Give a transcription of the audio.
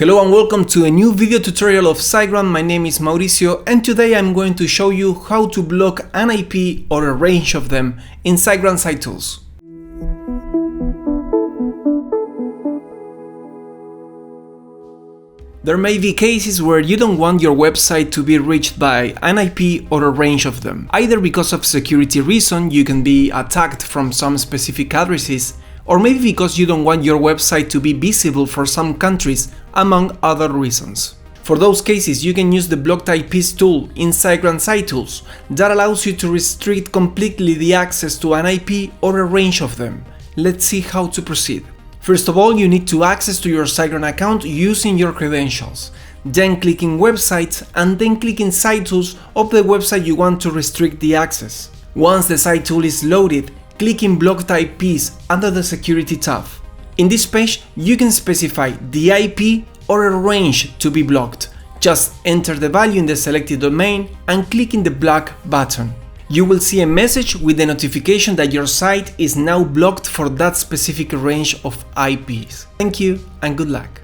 Hello and welcome to a new video tutorial of SiteGround. My name is Mauricio and today I'm going to show you how to block an IP or a range of them in SiteGround Site Tools. There may be cases where you don't want your website to be reached by an IP or a range of them. Either because of security reason, you can be attacked from some specific addresses, or maybe because you don't want your website to be visible for some countries, among other reasons. For those cases, you can use the Blocked IPs tool in SiteGround Site Tools that allows you to restrict completely the access to an IP or a range of them. Let's see how to proceed. First of all, you need to access to your SiteGround account using your credentials. Then click in Websites and then click in Site Tools of the website you want to restrict the access. Once the site tool is loaded, click in Blocked IPs under the Security tab. In this page, you can specify the IP or a range to be blocked. Just enter the value in the selected domain and click in the block button. You will see a message with the notification that your site is now blocked for that specific range of IPs. Thank you and good luck.